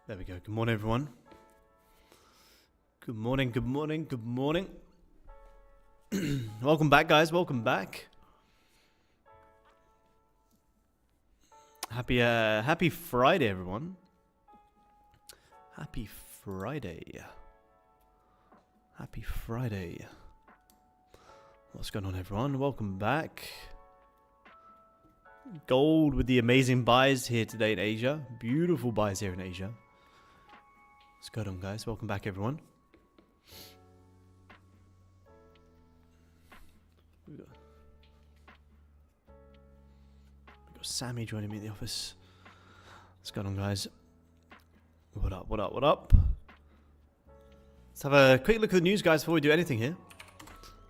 There we go. Good morning, everyone. Good morning, good morning, good morning. Welcome back, guys. Welcome back. Happy Friday, everyone. Happy Friday. Happy Friday. What's going on, everyone? Welcome back. Gold with the amazing buys here today in Asia. Beautiful buys here in Asia. What's going on, guys? Welcome back, everyone. We got Sammy joining me in the office. What's going on, guys? What up, what up, what up? Let's have a quick look at the news, guys, before we do anything here.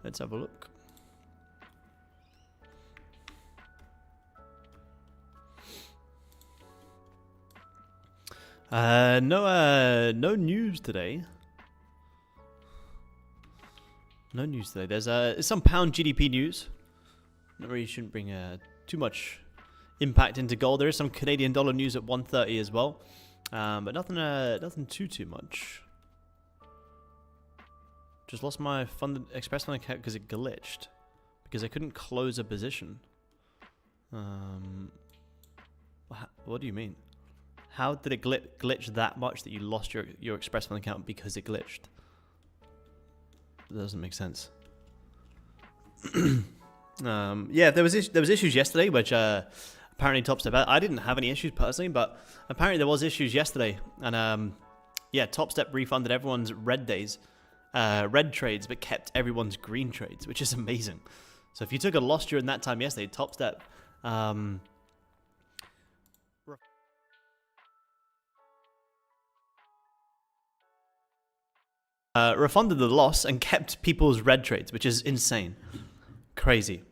Let's have a look. No news today. No news today. There's some pound GDP news. Not really shouldn't bring too much impact into gold. There is some Canadian dollar news at 130 as well, but nothing too much. Just lost my Express Fund account because it glitched, because I couldn't close a position. What do you mean? How did it glitch that much that you lost your Express Fund account because it glitched? That doesn't make sense. Yeah, there was issues yesterday, which apparently Topstep. I didn't have any issues personally, but apparently there was issues yesterday, and yeah, Topstep refunded everyone's red trades, but kept everyone's green trades, which is amazing. So if you took a loss during that time yesterday, Topstep refunded the loss and kept people's red trades, which is insane. Crazy.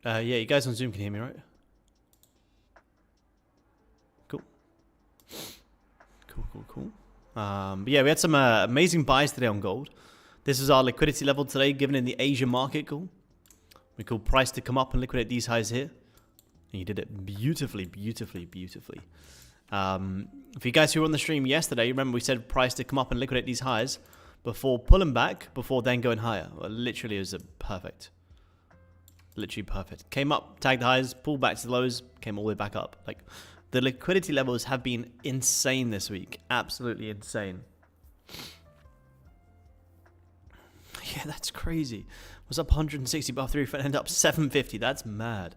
Yeah, you guys on Zoom can hear me, right? Cool. But yeah, we had some amazing buys today on gold. This is our liquidity level today, given in the Asia market. Cool. We call price to come up and liquidate these highs here. And you did it beautifully. For you guys who were on the stream yesterday, remember we said price to come up and liquidate these highs before pulling back, before then going higher. Well, literally, it was perfect. Literally perfect. Came up, tagged highs, pulled back to the lows, came all the way back up. Like, the liquidity levels have been insane this week. Absolutely insane. Yeah, that's crazy. Was up 160 above 3 and ended up 750. That's mad.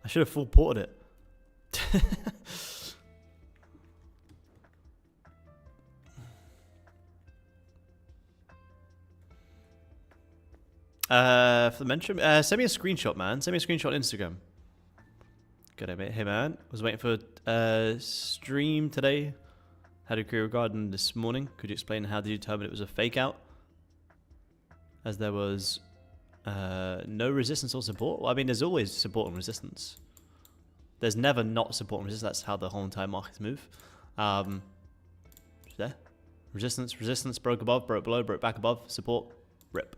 I should have full ported it. For the mention, send me a screenshot, man. Send me a screenshot on Instagram. Good, mate. Hey, man. Was waiting for stream today. Had a query regarding this morning. Could you explain how did you determine it was a fake out? As there was no resistance or support. Well, I mean, there's always support and resistance. There's never not support and resistance. That's how the whole entire markets move. There. Resistance, broke above, broke below, broke back above, support, rip.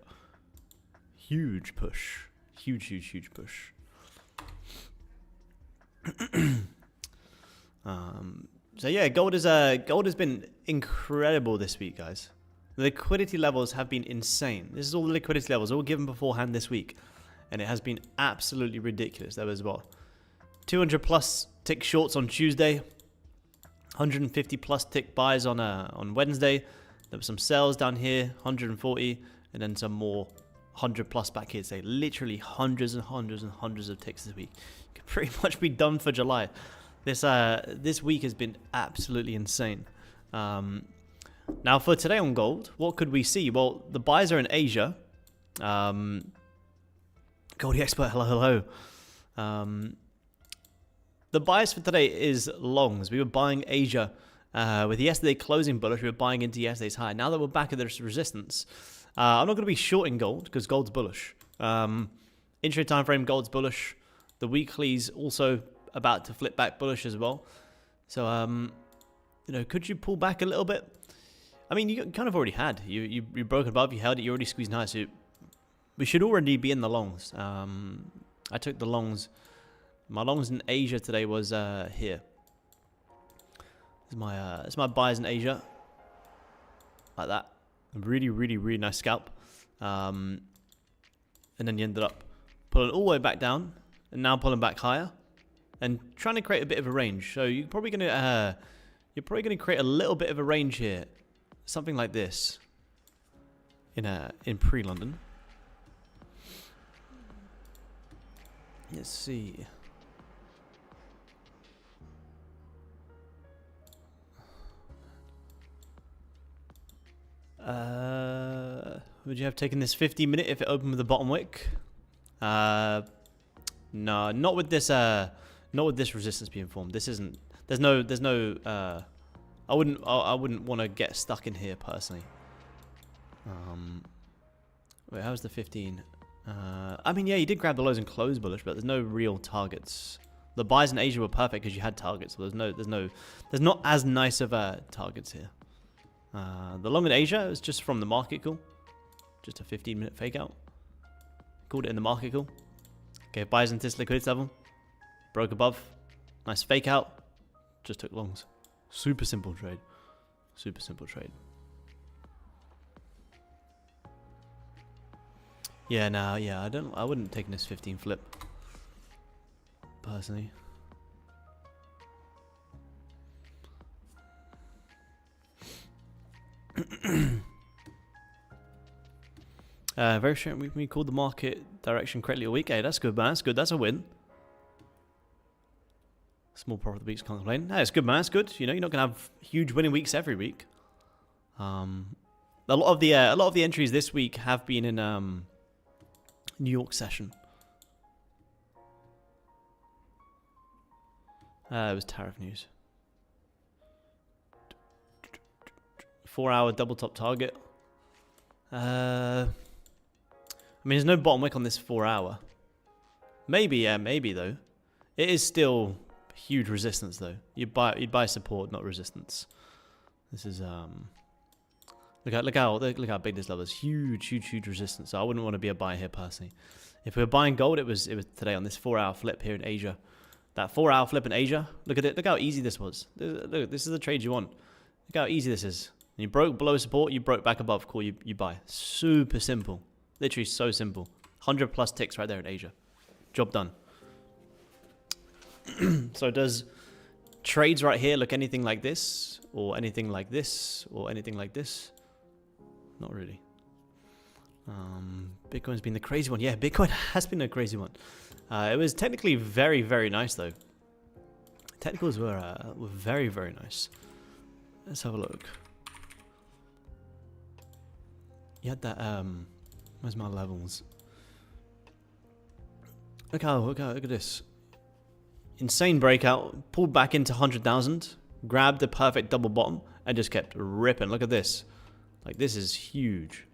Huge push. Huge push. So yeah, gold has been incredible this week, guys. The liquidity levels have been insane. This is all the liquidity levels, all given beforehand this week. And it has been absolutely ridiculous there as well. 200 plus tick shorts on Tuesday. 150 plus tick buys on Wednesday. There were some sells down here, 140. And then some more 100 plus back here today. Literally hundreds and hundreds of ticks this week. Could pretty much be done for July. This week has been absolutely insane. Now, for today on gold, what could we see? Well, the buys are in Asia. Goldie Expert, hello. The bias for today is longs. We were buying Asia with yesterday closing bullish. We were buying into yesterday's high. Now that we're back at this resistance, I'm not going to be shorting gold because gold's bullish. Intraday time frame, gold's bullish. The weekly's also about to flip back bullish as well. So, could you pull back a little bit? I mean, you kind of already had. You broke above, you held it, you already squeezed high. So we should already be in the longs. I took the longs. My longs in Asia today was here. It's my buys in Asia. Like that. Really, really, really nice scalp. And then you ended up pulling all the way back down, and now pulling back higher, and trying to create a bit of a range. So you're probably gonna create a little bit of a range here, something like this. In pre-London. Let's see. Would you have taken this 50-minute if it opened with the bottom wick? No, not with this. Not with this resistance being formed. This isn't. There's no. I wouldn't want to get stuck in here personally. Wait, how's the 15? I mean, yeah, you did grab the lows and close bullish, but there's no real targets. The buys in Asia were perfect because you had targets. So there's not as nice of targets here. The long in Asia was just from the market call. Just a 15-minute fake out. Called it in the market call. Okay, buys into this liquidity level. Broke above. Nice fake out. Just took longs. Super simple trade. Super simple trade. Yeah, no, yeah, I wouldn't have taken this 15 flip. Personally. Very sure we called the market direction correctly a week. Hey, that's good, man. That's good. That's a win. Small profit of the weeks, can't complain. Hey, it's good, man. It's good. You know, you're not gonna have huge winning weeks every week. A lot of the entries this week have been in New York session. It was tariff news. 4-hour double top target. I mean, there's no bottom wick on this 4-hour. Maybe, yeah, maybe though. It is still huge resistance though. You'd buy support, not resistance. This is look how big this level is. Huge resistance. So I wouldn't want to be a buyer here personally. If we were buying gold, it was today on this 4-hour flip here in Asia. That 4-hour flip in Asia. Look at it. Look how easy this was. Look, this is the trade you want. Look how easy this is. You broke below support, you broke back above. Cool, you buy. Super simple. Literally so simple. 100 plus ticks right there in Asia. Job done. So does trades right here look anything like this? Or anything like this? Or anything like this? Not really. Bitcoin's been the crazy one. Yeah, Bitcoin has been a crazy one. It was technically very, very nice though. Technicals were very, very nice. Let's have a look. You had that, where's my levels? Look at this. Insane breakout, pulled back into 100,000, grabbed the perfect double bottom, and just kept ripping. Look at this. Like, this is huge.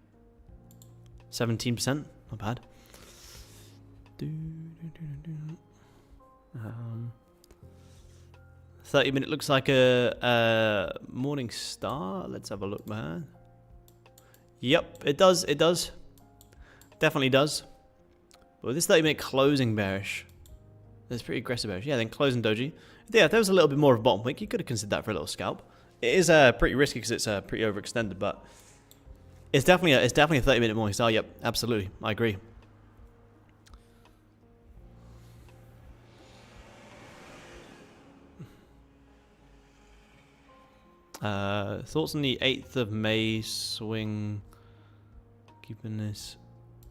17%, not bad. 30-minute looks like a morning star. Let's have a look, man. Yep, it does. It does. Definitely does. But with this 30-minute closing bearish, that's pretty aggressive bearish. Yeah, then closing doji. Yeah, if there was a little bit more of a bottom wick, you could have considered that for a little scalp. It is pretty risky because it's pretty overextended, but it's definitely a 30-minute morning star. Yep, absolutely, I agree. Thoughts on the 8th of May swing? Keeping this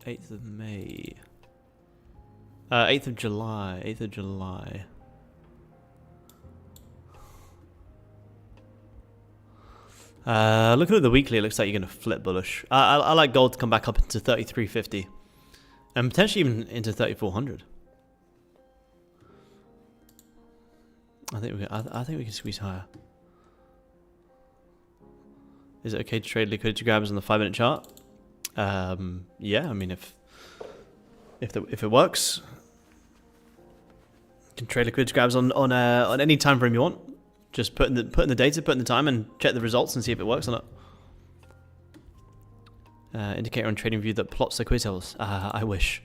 8th of May. 8th of July. 8th of July. Looking at the weekly, it looks like you're going to flip bullish. I like gold to come back up into 33.50 and potentially even into 3400. I think we can squeeze higher. Is it okay to trade liquidity grabs on the 5-minute chart? Yeah, I mean if it works, you can trade liquidity grabs on any time frame you want. Just put in the data, put in the time, and check the results and see if it works or not. Indicator on TradingView that plots liquidity levels. I wish.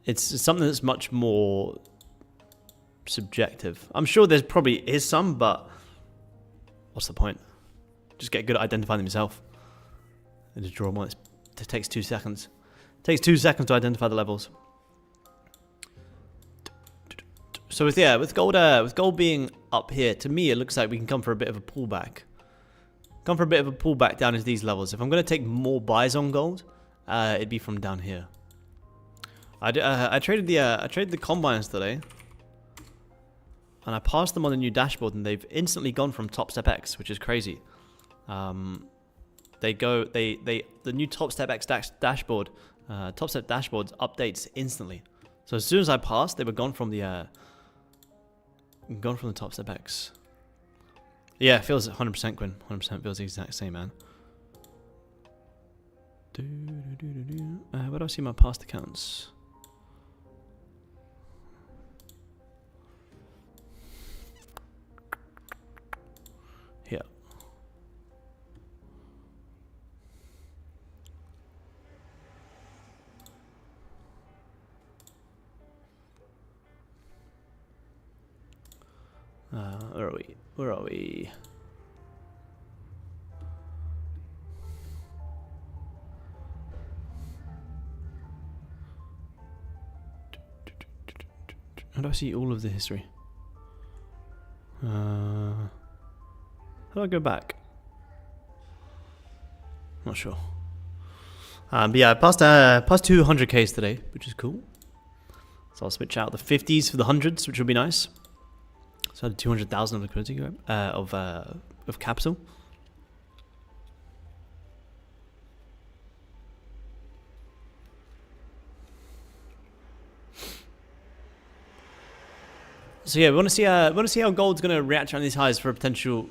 It's something that's much more subjective. I'm sure there's probably is some, but what's the point? Just get good at identifying them yourself. And just draw them on. It takes 2 seconds. It takes 2 seconds to identify the levels. So with gold being up here, to me it looks like we can come for a bit of a pullback. Come for a bit of a pullback down into these levels. If I'm going to take more buys on gold, it'd be from down here. I traded the combines today, and I passed them on the new dashboard, and they've instantly gone from Topstep X, which is crazy. The new Topstep X dashboard, Topstep dashboards updates instantly. So as soon as I passed, they were gone from the Topstep X. Yeah, it feels 100% Quinn. 100% feels the exact same, man. Where do I see my past accounts? Here. Where are we? Where are we? How do I see all of the history? How do I go back? Not sure. But yeah, I passed 200Ks today, which is cool. So I'll switch out the 50s for the hundreds, which would be nice. So I had 200,000 of liquidity of capital. So yeah, we want to see how gold's going to react around these highs for a potential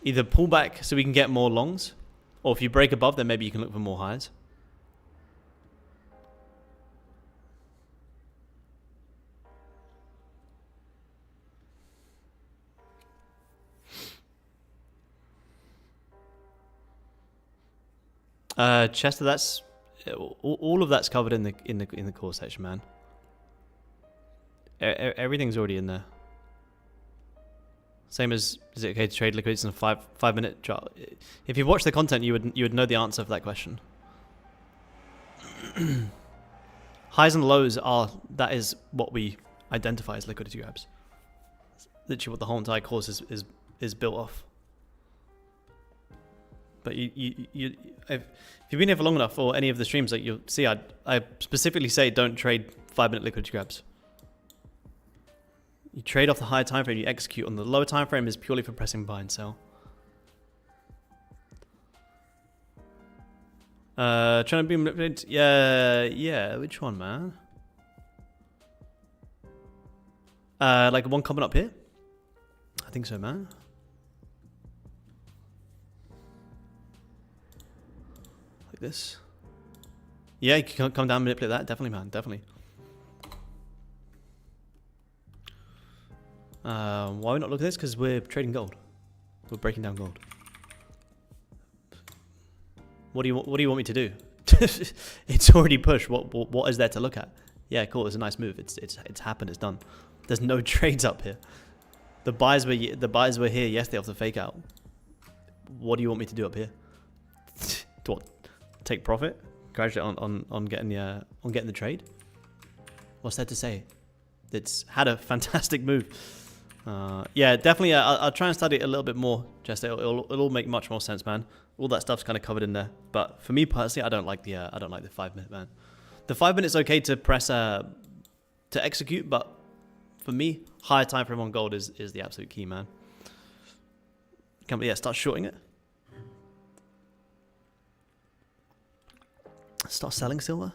either pullback so we can get more longs, or if you break above, then maybe you can look for more highs. Chester, that's all of that's covered in the core section, man. Everything's already in there. Same as, is it okay to trade liquidities in a 5 minute chart? If you've watched the content, you would know the answer for that question. Highs and lows that is what we identify as liquidity grabs. It's literally what the whole entire course is built off. But if you've been here for long enough, or any of the streams, like you'll see, I specifically say don't trade 5 minute liquidity grabs. You trade off the higher time frame, you execute on the lower time frame is purely for pressing buy and sell. Trying to be manipulated. Yeah. Which one, man? Like one coming up here. I think so, man. Like this. Yeah, you can come down and manipulate that. Definitely, man. Definitely. Why are we not looking at this? Because we're trading gold. We're breaking down gold. What do you want me to do? It's already pushed. What is there to look at? Yeah, cool. It's a nice move. It's happened. It's done. There's no trades up here. The buys were here yesterday off the fake out. What do you want me to do up here? To what? Take profit? Congratulate on getting the trade? What's there to say? It's had a fantastic move. Yeah, definitely. I'll try and study it a little bit more. Just it'll all make much more sense, man. All that stuff's kind of covered in there. But for me personally, I don't like the 5 minute, man. The 5 minutes okay to press to execute, but for me, higher time frame on gold is the absolute key, man. Start shorting it. Start selling silver.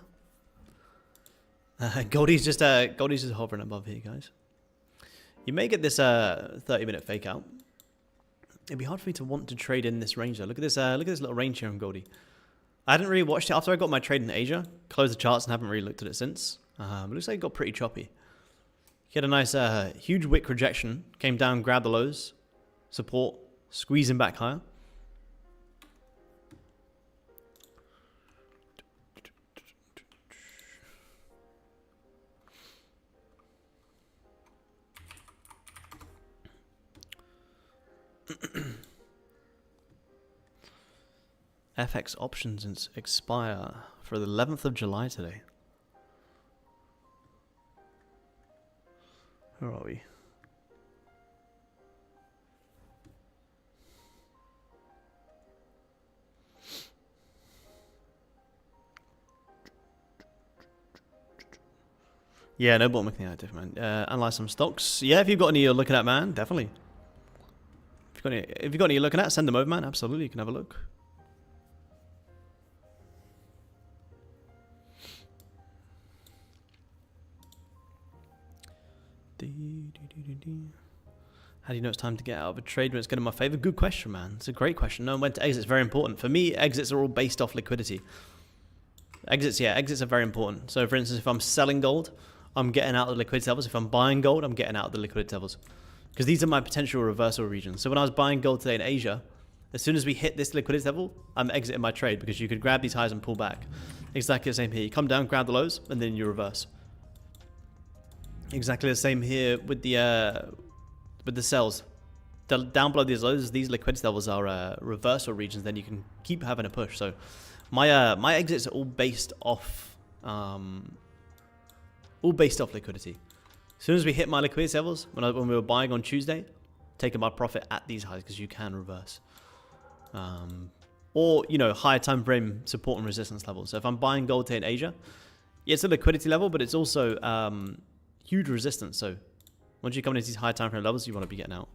Goldie's just hovering above here, guys. You may get this 30-minute fake out. It'd be hard for me to want to trade in this range though. Look at this little range here on Goldie. I hadn't really watched it after I got my trade in Asia. Closed the charts and haven't really looked at it since. It looks like it got pretty choppy. He had a nice huge wick rejection. Came down, grabbed the lows, support, squeezing back higher. FX options expire for the 11th of July today. Where are we? Yeah, no bottom wicking active, man. Analyze some stocks. Yeah, if you've got any you're looking at, man, definitely. If you've got any you're looking at, send them over, man. Absolutely, you can have a look. How do you know it's time to get out of a trade when it's getting in my favor? Good question, man. It's a great question. Knowing when to exit is very important. For me, exits are all based off liquidity. Exits are very important. So, for instance, if I'm selling gold, I'm getting out of the liquidity levels. If I'm buying gold, I'm getting out of the liquidity levels. Because these are my potential reversal regions. So when I was buying gold today in Asia, as soon as we hit this liquidity level, I'm exiting my trade because you could grab these highs and pull back. Exactly the same here. You come down, grab the lows, and then you reverse. Exactly the same here with the sells. Down below these lows, these liquidity levels are reversal regions. Then you can keep having a push. So my exits are all based off liquidity. As soon as we hit my liquidity levels, when we were buying on Tuesday, taking my profit at these highs because you can reverse. Or, you know, higher time frame support and resistance levels. So if I'm buying gold here in Asia, yeah, it's a liquidity level, but it's also huge resistance. So once you come into these higher time frame levels, you want to be getting out.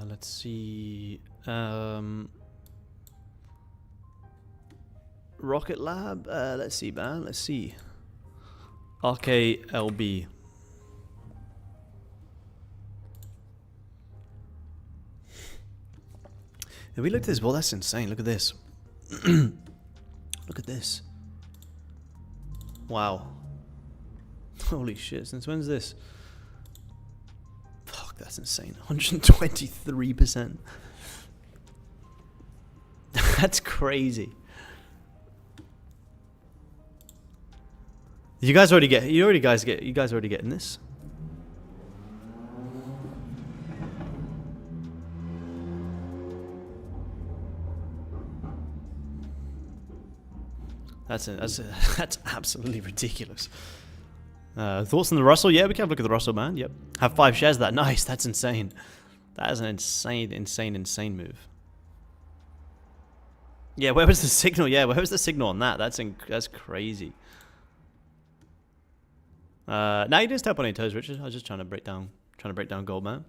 Let's see. Rocket Lab. Let's see, man. Let's see. RKLB. If we look at this, well, that's insane. Look at this. Look at this. Wow. Holy shit. Since when's this? Fuck, that's insane. 123%. That's crazy. You guys already getting this? That's absolutely ridiculous. Thoughts on the Russell? Yeah, we can have a look at the Russell, man. Yep. Have 5 shares of that. Nice. That's insane. That is an insane move. Yeah, where was the signal? Yeah, where was the signal on that? That's crazy. Now you didn't step on any toes, Richard. I was just trying to break down gold, man.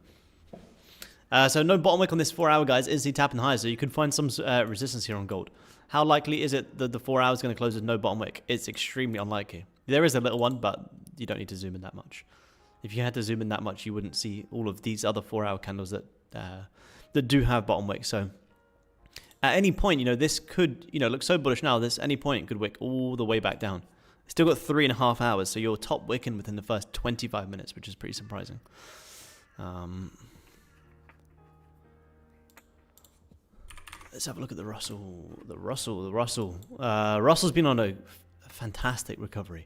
So no bottom wick on this 4 hour, guys. Is he tapping high? So you could find some resistance here on gold. How likely is it that the 4 hours is going to close with no bottom wick? It's extremely unlikely. There is a little one, but you don't need to zoom in that much. If you had to zoom in that much, you wouldn't see all of these other 4 hour candles that do have bottom wick. So at any point, you know, this could, you know, look so bullish now. This any point could wick all the way back down. Still got 3.5 hours, so you're top wicking within the first 25 minutes, which is pretty surprising. Let's have a look at the Russell. Russell's been on a fantastic recovery.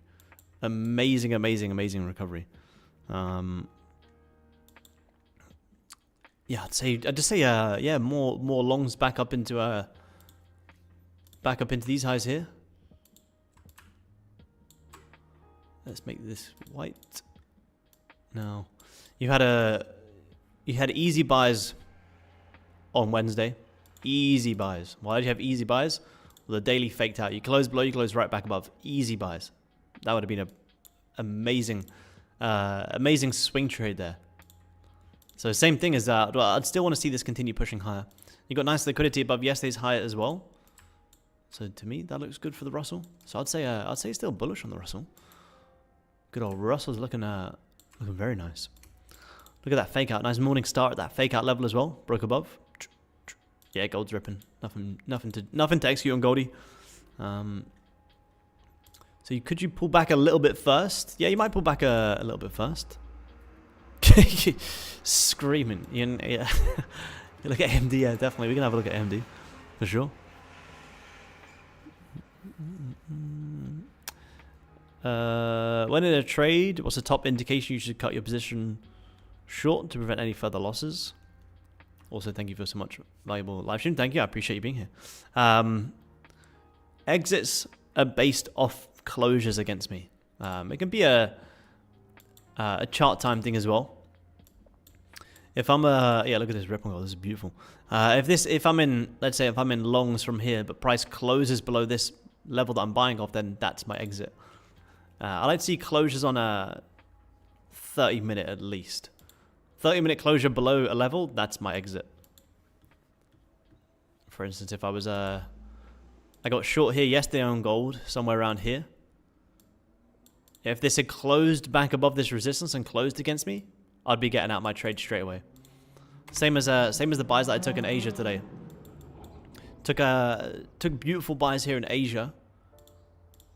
Amazing recovery. Yeah, I'd just say yeah, more longs back up into these highs here. Let's make this white. No. You had easy buys on Wednesday. Easy buys. Why did you have easy buys? Well, the daily faked out. You close below, you close right back above. Easy buys. That would have been an amazing swing trade there. So same thing as that. Well, I'd still want to see this continue pushing higher. You got nice liquidity above yesterday's high as well. So to me, that looks good for the Russell. So I'd say still bullish on the Russell. Good old Russell's looking very nice. Look at that fake out. Nice morning start at that fake out level as well. Broke above. Yeah, gold's ripping. Nothing to execute on Goldie. So could you pull back a little bit first? Yeah, you might pull back a little bit first. Screaming. Yeah. You look at AMD, yeah, definitely. We can have a look at AMD. For sure. When in a trade, what's the top indication you should cut your position short to prevent any further losses? Also, thank you for so much valuable live stream. Thank you. I appreciate you being here. Exits are based off closures against me. It can be a chart time thing as well. If I'm yeah, look at this rip on gold. This is beautiful. If I'm in, let's say if I'm in longs from here, but price closes below this level that I'm buying off, then that's my exit. I like to see closures on a 30-minute at least. 30-minute closure below a level, that's my exit. For instance, if I was I got short here yesterday on gold, somewhere around here. If this had closed back above this resistance and closed against me, I'd be getting out my trade straight away. Same as the buys that I took in Asia today. Took beautiful buys here in Asia,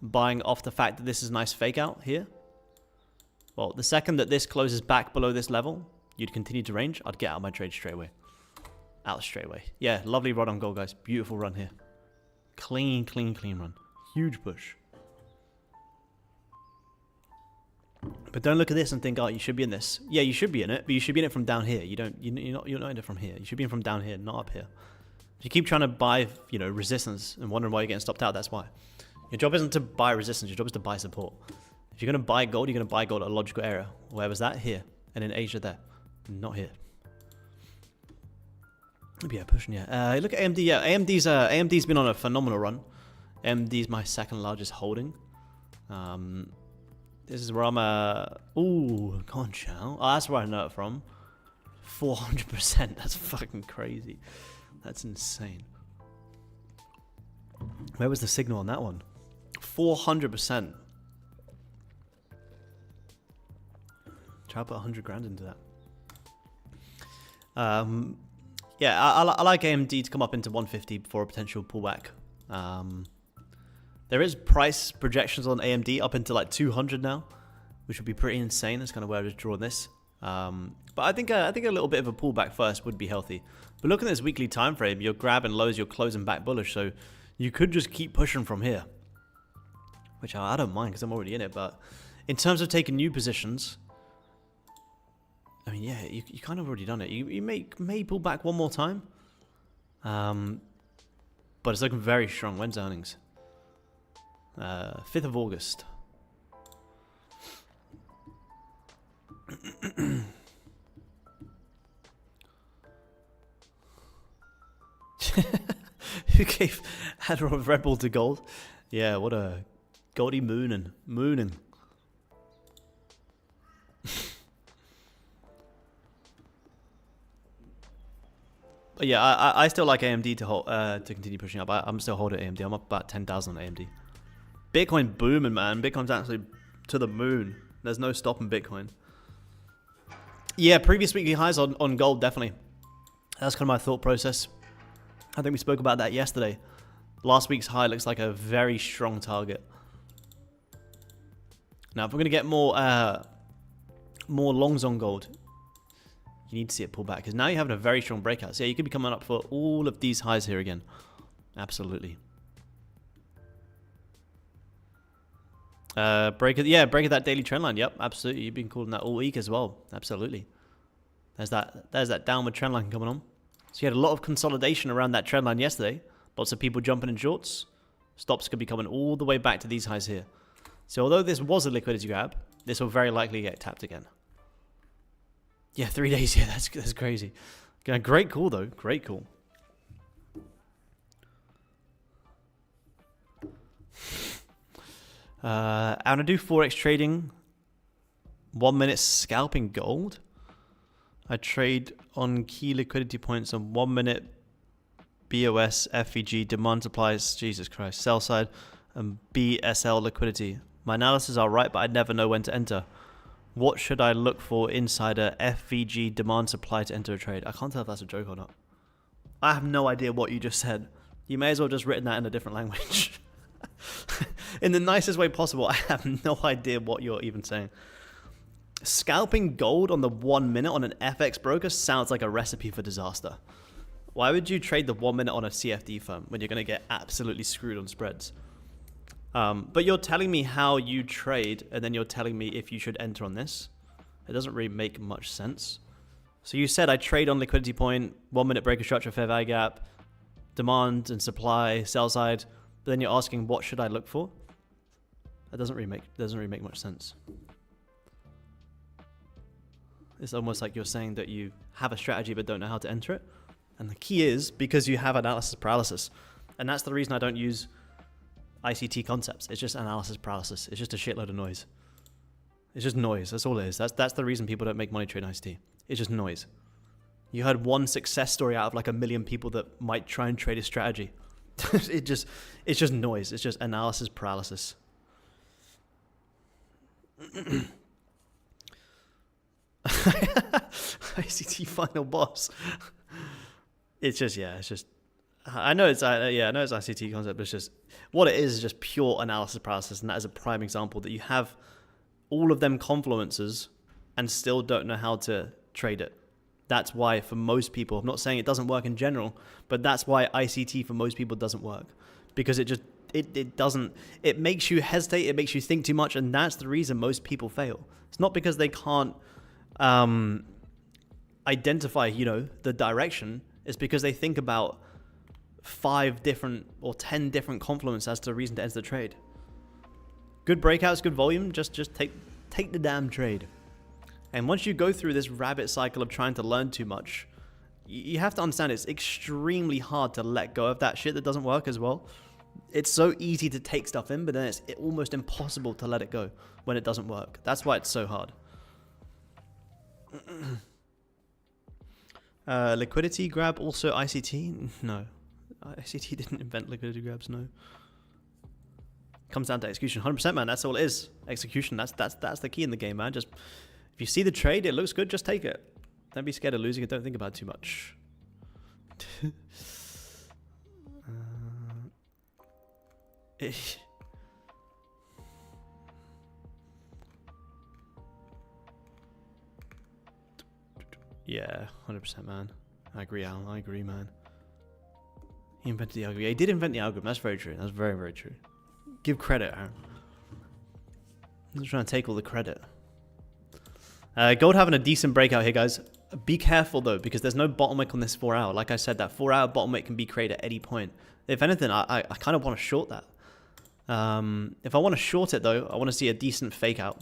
buying off the fact that this is a nice fake out here. Well, the second that this closes back below this level, you'd continue to range, I'd get out my trade straight away. Out straight away. Yeah, lovely run on gold, guys. Beautiful run here. Clean run. Huge push. But don't look at this and think, oh, you should be in this. Yeah, you should be in it, but you should be in it from down here. You're not in it from here. You should be in from down here, not up here. If you keep trying to buy, resistance and wondering why you're getting stopped out, that's why. Your job isn't to buy resistance. Your job is to buy support. If you're going to buy gold, you're going to buy gold at a logical area. Where was that? Here. And in Asia there. Not here. Yeah, pushing, yeah. Look at AMD, yeah. AMD's been on a phenomenal run. AMD's my second largest holding. This is where I'm ooh, come on, Chow. Oh, that's where I know it from. 400%. That's fucking crazy. That's insane. Where was the signal on that one? 400%. Try to put 100 grand into that. Yeah, I like AMD to come up into 150 before a potential pullback. There is price projections on AMD up into like 200 now, which would be pretty insane. That's kind of where I was drawing this. But I think a little bit of a pullback first would be healthy. But look at this weekly time frame. You're grabbing lows, you're closing back bullish, so you could just keep pushing from here, which I don't mind because I'm already in it. But in terms of taking new positions, I mean, yeah, you kind of already done it. You may pull back one more time, but it's looking very strong. When's earnings? 5th of August. Who gave Admiral Red Bull to gold? Yeah, what a Goldie mooning. But yeah, I still like AMD to hold to continue pushing up. I'm still holding AMD. I'm up about 10,000 on AMD. Bitcoin booming, man. Bitcoin's actually to the moon. There's no stopping Bitcoin. Yeah, previous weekly highs on gold, definitely. That's kind of my thought process. I think we spoke about that yesterday. Last week's high looks like a very strong target. Now, if we're going to get more longs on gold, you need to see it pull back. Because now you're having a very strong breakout. So yeah, you could be coming up for all of these highs here again. Absolutely. Break of that daily trend line. Yep, absolutely. You've been calling that all week as well. Absolutely. There's that downward trend line coming on. So you had a lot of consolidation around that trend line yesterday. Lots of people jumping in shorts. Stops could be coming all the way back to these highs here. So although this was a liquidity grab, this will very likely get tapped again. Yeah, 3 days. Yeah, that's crazy. Great call though. Great call. I'm gonna do forex trading. 1 minute scalping gold. I trade on key liquidity points on 1 minute BOS, FEG, demand supplies, Jesus Christ, sell side, and BSL liquidity. My analysis are right, but I never know when to enter. What should I look for inside a FVG demand supply to enter a trade? I can't tell if that's a joke or not. I have no idea what you just said. You may as well just written that in a different language. In the nicest way possible, I have no idea what you're even saying. Scalping gold on the 1 minute on an FX broker sounds like a recipe for disaster. Why would you trade the 1 minute on a CFD firm when you're going to get absolutely screwed on spreads? But you're telling me how you trade, and then you're telling me if you should enter on this. It doesn't really make much sense. So you said I trade on liquidity point, 1 minute breaker structure, fair value gap, demand and supply, sell side. But then you're asking what should I look for? That doesn't really make much sense. It's almost like you're saying that you have a strategy but don't know how to enter it. And the key is because you have analysis paralysis. And that's the reason I don't use ICT concepts. It's just analysis paralysis. It's just a shitload of noise. It's just noise. That's all it is. That's the reason people don't make money trading ICT. It's just noise. You heard one success story out of like 1 million people that might try and trade a strategy. It's just noise. It's just analysis paralysis. ICT final boss. It's just, yeah, it's just, I know it's ICT concept, but it's just, what it is just pure analysis paralysis. And that is a prime example that you have all of them confluences and still don't know how to trade it. That's why for most people, I'm not saying it doesn't work in general, but that's why ICT for most people doesn't work, because it just, it doesn't, it makes you hesitate. It makes you think too much. And that's the reason most people fail. It's not because they can't identify, the direction. It's because they think about 5 different or 10 different confluences as to the reason to enter the trade. Good breakouts, good volume. Just take the damn trade. And once you go through this rabbit cycle of trying to learn too much, you have to understand it's extremely hard to let go of that shit that doesn't work as well. It's so easy to take stuff in, but then it's almost impossible to let it go when it doesn't work. That's why it's so hard. Liquidity grab also ICT? No. ICT didn't invent liquidity grabs, no. Comes down to execution. 100%, man. That's all it is. Execution. That's the key in the game, man. Just if you see the trade, it looks good, just take it. Don't be scared of losing it. Don't think about it too much. Yeah, 100%, man. I agree, Alan. I agree, man. He invented the algorithm. Yeah, he did invent the algorithm. That's very true. That's very, very true. Give credit, Aaron. I'm just trying to take all the credit. Gold having a decent breakout here, guys. Be careful, though, because there's no bottom wick on this 4 hour. Like I said, that 4 hour bottom wick can be created at any point. If anything, I kind of want to short that. If I want to short it, though, I want to see a decent fake out.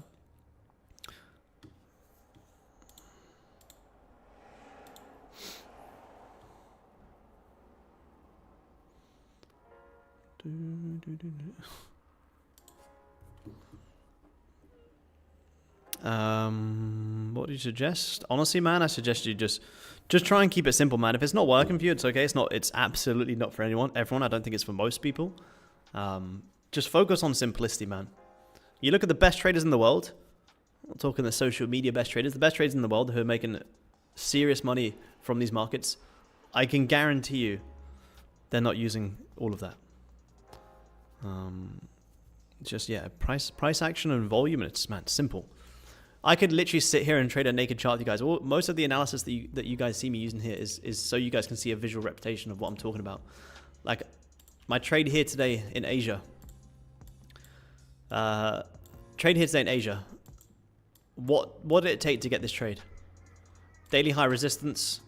What do you suggest? Honestly, man, I suggest you just try and keep it simple, man. If it's not working for you, it's okay. It's absolutely not for everyone. I don't think it's for most people. Just focus on simplicity, man. You look at the best traders in the world. I'm talking the social media best traders. The best traders in the world who are making serious money from these markets. I can guarantee you they're not using all of that. Just, yeah, price action and volume, and it's, man, simple. I could literally sit here and trade a naked chart with you guys. Most of the analysis that you guys see me using here is so you guys can see a visual representation of what I'm talking about. Like my trade here today in Asia. What did it take to get this trade? Daily high resistance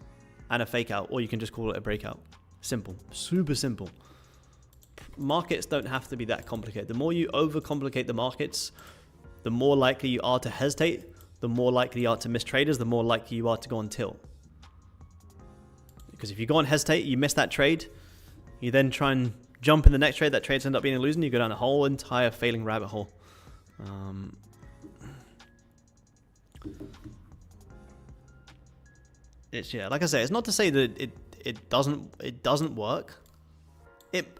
and a fake out, or you can just call it a breakout. Simple, super simple. Markets don't have to be that complicated. The more you overcomplicate the markets, the more likely you are to hesitate, the more likely you are to miss traders, the more likely you are to go on tilt. Because if you go on hesitate, you miss that trade, you then try and jump in the next trade, that trade ends up being a losing, you go down a whole entire failing rabbit hole. It's, yeah, like I say, it's not to say that it doesn't work.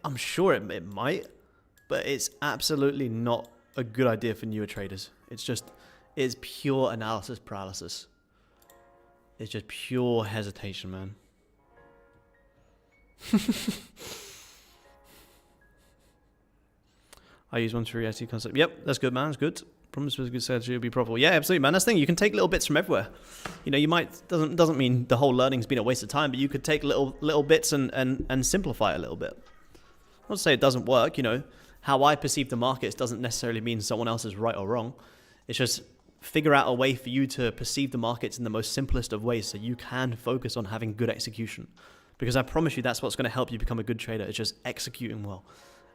I'm sure it might, but it's absolutely not a good idea for newer traders. It's pure analysis paralysis. It's just pure hesitation, man. I use one for reality concept. Yep, that's good, man. That's good. Promise was a good strategy. It'll be profitable. Yeah, absolutely, man. That's the thing. You can take little bits from everywhere. You know, you might doesn't mean the whole learning's been a waste of time, but you could take little bits and simplify it a little bit. Not to say it doesn't work. You know, how I perceive the markets doesn't necessarily mean someone else is right or wrong. It's just figure out a way for you to perceive the markets in the most simplest of ways, so you can focus on having good execution. Because I promise you, that's what's going to help you become a good trader. It's just executing well.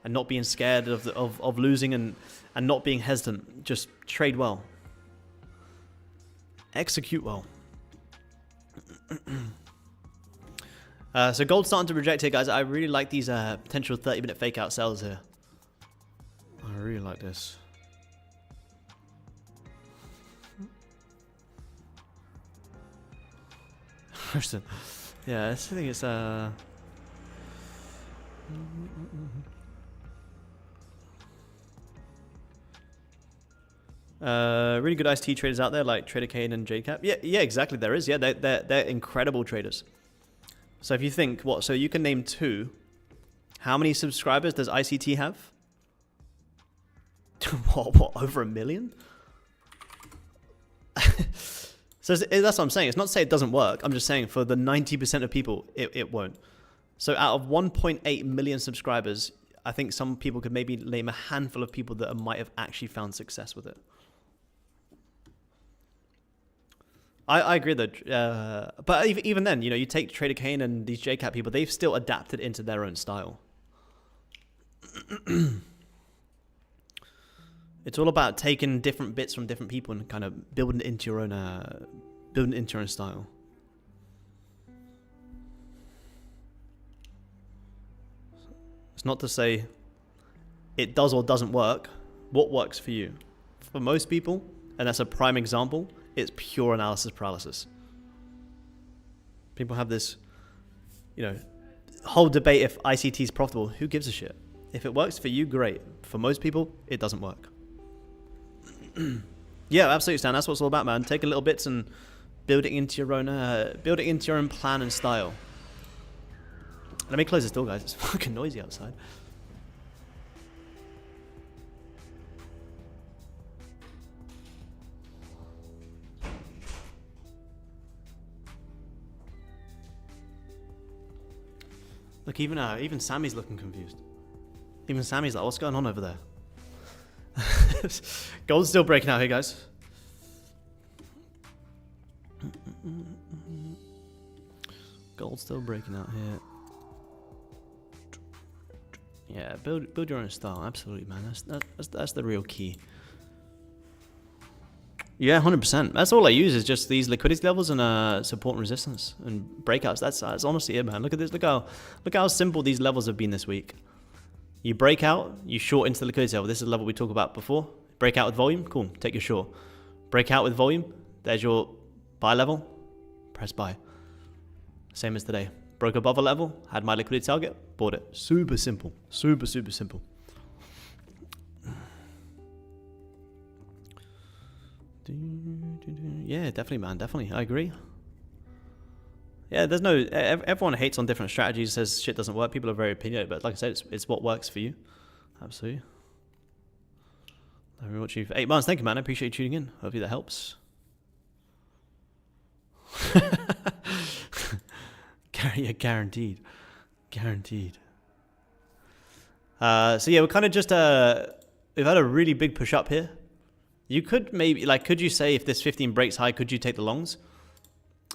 And not being scared of losing and not being hesitant. Just trade well. Execute well. So gold's starting to reject here, guys. I really like these potential 30-minute fake out sells here. I really like this. Yeah, I think it's really good ICT traders out there like Trader Kane and JCap. Yeah, exactly. There is. Yeah, they're incredible traders. So if you think so you can name 2. How many subscribers does ICT have? what over 1 million? So that's what I'm saying. It's not to say it doesn't work. I'm just saying for the 90% of people, it won't. So out of 1.8 million subscribers, I think some people could maybe name a handful of people that might have actually found success with it. I agree that, but even then, you know, you take Trader Kane and these JCap people, they've still adapted into their own style. It's all about taking different bits from different people and kind of building it into your own, style. It's not to say it does or doesn't work. What works for you? For most people, and that's a prime example, it's pure analysis paralysis. People have this, you know, whole debate if ICT is profitable. Who gives a shit? If it works for you, great. For most people, it doesn't work. Yeah, absolutely, Stan. That's what it's all about, man. Take a little bits and build it into your own, plan and style. Let me close this door, guys. It's fucking noisy outside. Look, even Sammy's looking confused. Even Sammy's like, what's going on over there? Gold's still breaking out here, guys. Gold's still breaking out here. Yeah, build your own style. Absolutely, man. That's the real key. Yeah, 100%. That's all I use is just these liquidity levels and support and resistance and breakouts. That's honestly it, man. Look at this. Look how simple these levels have been this week. You break out, you short into the liquidity level. This is the level we talked about before. Break out with volume, cool. Take your short. Break out with volume. There's your buy level. Press buy. Same as today. Broke above a level, had my liquidity target, bought it. Super simple. Super, super simple. Yeah, definitely, man. Definitely. I agree. Yeah, there's no... Everyone hates on different strategies, says shit doesn't work. People are very opinionated, but like I said, it's what works for you. Absolutely. Thank you very much for 8 months. Thank you, man. I appreciate you tuning in. Hopefully that helps. Yeah, guaranteed. Guaranteed. So yeah, we're kind of just... we've had a really big push up here. You could maybe... could you say if this 15 breaks high, could you take the longs?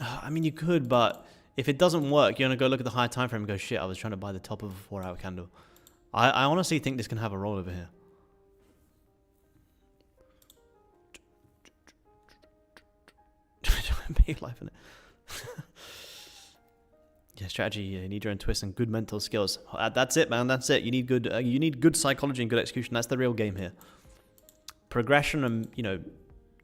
I mean, you could, but if it doesn't work, you're going to go look at the higher time frame and go, shit, I was trying to buy the top of a 4-hour candle. I honestly think this can have a roll over here. Big life in it. Yeah, strategy. You need your own twist and good mental skills. That's it, man. That's it. You need good psychology and good execution. That's the real game here. Progression and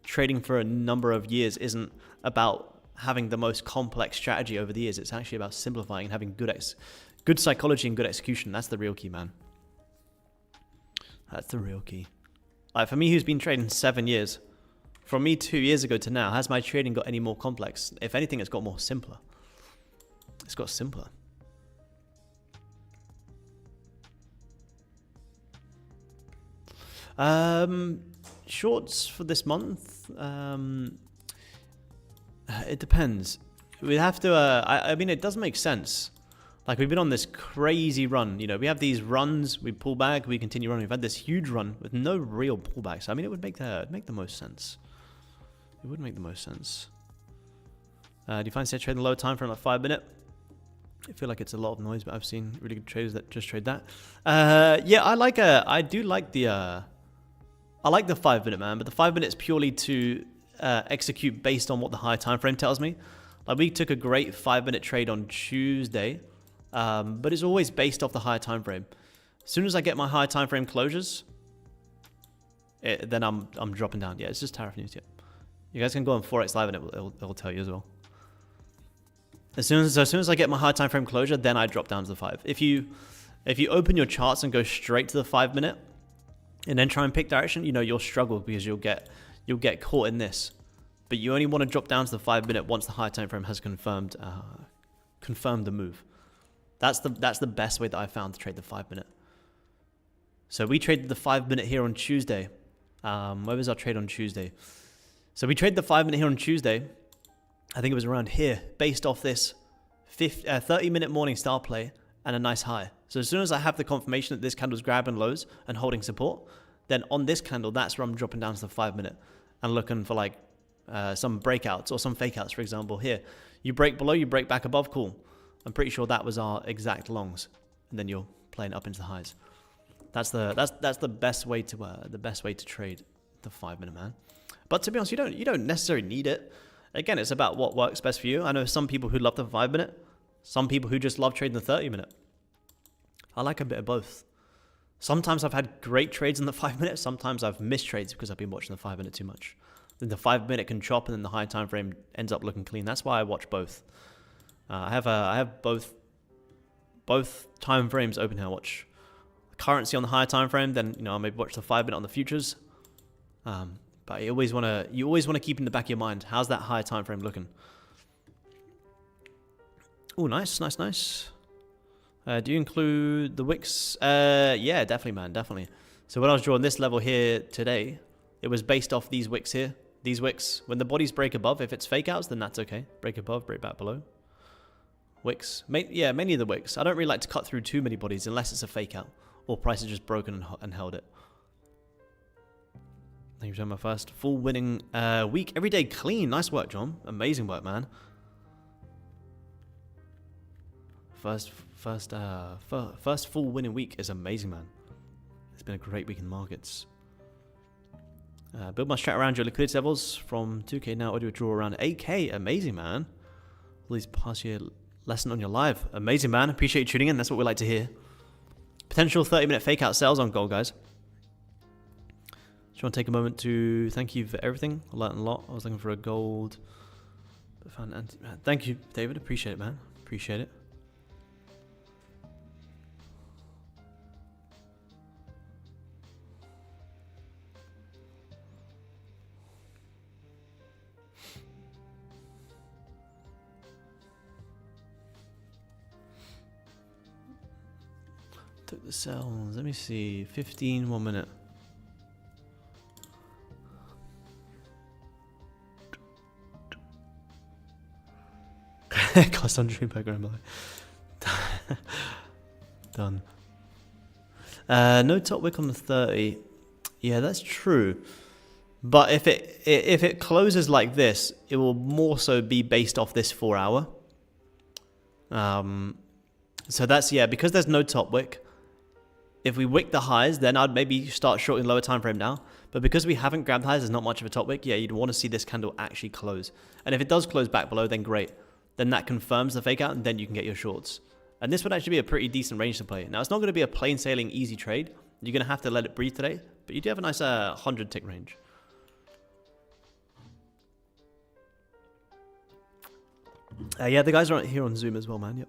trading for a number of years isn't about having the most complex strategy over the years. It's actually about simplifying and having good psychology and good execution. That's the real key, man. That's the real key. For me, who's been trading 7 years, from me 2 years ago to now, has my trading got any more complex? If anything, it's got more simpler. It's got simpler. Shorts for this month. It depends. We have to. I mean, it does make sense. Like, we've been on this crazy run. You know, we have these runs, we pull back, we continue running. We've had this huge run with no real pullbacks. I mean, it would make the most sense. It would make the most sense. Do you find say trading low time frame like 5 minute? I feel like it's a lot of noise, but I've seen really good traders that just trade that. Yeah, I do like the I like the 5 minute, man, but the 5 minutes purely to execute based on what the high time frame tells me. Like, we took a great 5 minute trade on Tuesday, but it's always based off the high time frame. As soon as I get my high time frame closures, then I'm dropping down. Yeah, it's just tariff news. Yeah, you guys can go on Forex Live and it'll tell you as well. As soon as I get my high time frame closure, then I drop down to the 5. If you open your charts and go straight to the 5 minute, and then try and pick direction, you know, you'll struggle because you'll get caught in this. But you only want to drop down to the 5 minute once the high time frame has confirmed the move. That's the best way that I found to trade the 5 minute. So we traded the 5 minute here on Tuesday. Where was our trade on Tuesday? So we traded the 5 minute here on Tuesday. I think it was around here, based off this 30 minute morning star play and a nice high. So as soon as I have the confirmation that this candle's grabbing lows and holding support, then on this candle, that's where I'm dropping down to the 5 minute and looking for like some breakouts or some fake outs, for example. Here, you break below, you break back above, cool. I'm pretty sure that was our exact longs, and then you're playing up into the highs. That's the best way to trade the 5 minute, man. But to be honest, you don't necessarily need it. Again, it's about what works best for you. I know some people who love the 5 minute, some people who just love trading the 30 minute. I like a bit of both. Sometimes I've had great trades in the 5 minute. Sometimes I've missed trades because I've been watching the 5 minute too much. Then the 5 minute can chop, and then the high time frame ends up looking clean. That's why I watch both. I have both time frames open here. I watch currency on the higher time frame, then I maybe watch the 5 minute on the futures. But you always want to keep in the back of your mind, how's that higher time frame looking? Oh, nice. Do you include the wicks? Yeah, definitely, man, definitely. So when I was drawing this level here today, it was based off these wicks here. These wicks, when the bodies break above, if it's fake outs, then that's okay. Break above, break back below. Wicks. Yeah, mainly the wicks. I don't really like to cut through too many bodies unless it's a fake out or price is just broken and held it. Thank you for my first full winning week. Every day clean. Nice work, John. Amazing work, man. First full winning week is amazing, man. It's been a great week in the markets. Build my strat around your liquidity levels from 2K now. I do a draw around 8K. Amazing, man. All these past year lesson on your live. Amazing, man. Appreciate you tuning in. That's what we like to hear. Potential 30-minute fake out sales on gold, guys. Just want to take a moment to thank you for everything. I learned a lot. I was looking for a gold. But found thank you, David. Appreciate it, man. Appreciate it. Took the cells. Let me see. 15, 1 minute. Cost on dream program. Done. No top wick on the 30. Yeah, that's true. But if it closes like this, it will more so be based off this 4 hour. So that's, yeah, because there's no top wick. If we wick the highs, then I'd maybe start shorting lower time frame now. But because we haven't grabbed highs, there's not much of a top wick. Yeah, you'd want to see this candle actually close. And if it does close back below, then great. Then that confirms the fake out, and then you can get your shorts. And this would actually be a pretty decent range to play. Now, it's not going to be a plain sailing easy trade. You're going to have to let it breathe today. But you do have a nice 100 tick range. Yeah, the guys are here on Zoom as well, man. Yep.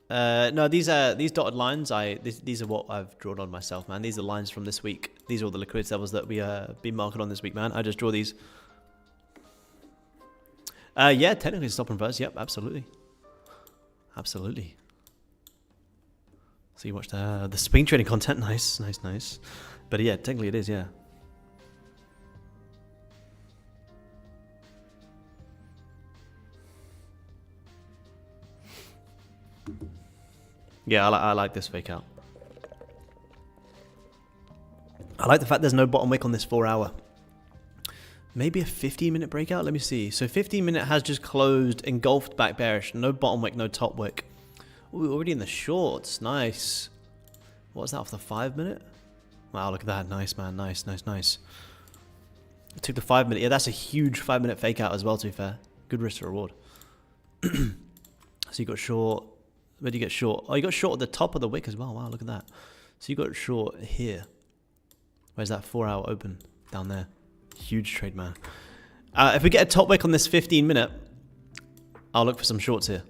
No, these dotted lines. These are what I've drawn on myself, man. These are lines from this week. These are all the liquidity levels that we been marking on this week, man. I just draw these. Yeah, technically stop and reverse. Yep, absolutely. So you watched the swing trading content. Nice, nice, nice. But yeah, technically it is, yeah. Yeah, I like this fake out. I like the fact there's no bottom wick on this 4 hour. Maybe a 15-minute breakout? Let me see. So 15-minute has just closed, engulfed back bearish. No bottom wick, no top wick. Ooh, already in the shorts. Nice. What was that off the 5-minute? Wow, look at that. Nice, man. Nice, nice, nice. It took the 5-minute. Yeah, that's a huge 5-minute fake out as well, to be fair. Good risk to reward. So you got short. Where do you get short? Oh, you got short at the top of the wick as well. Wow, look at that. So you got short here. Where's that 4 hour open? Down there. Huge trade, man. If we get a top wick on this 15-minute, I'll look for some shorts here.